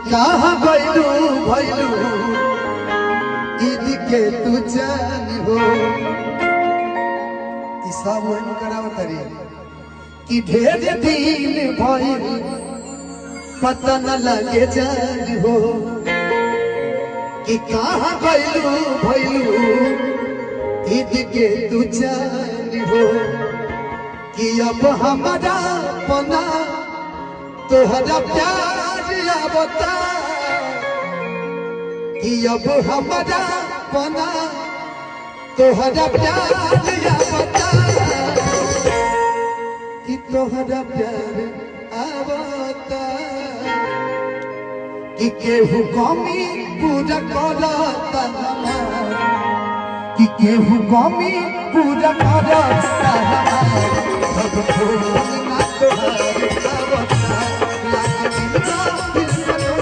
कहाँ गइलू भइलू ईद के तू जान हो ई सब वही करावत रे कि ढेर दिन भइल पता न लगे जान हो कि कहाँ गइलू भइलू ईद के तू जान हो कि अब हमारा पना तोहरा प्यार बता कि अब हमारा पना तोहरा प्यार बता कि तोहरा प्यार आवता कि केहू कमी पूरा करता कि केहू कमी पूरा करता सब फूल ना तोहरा आवता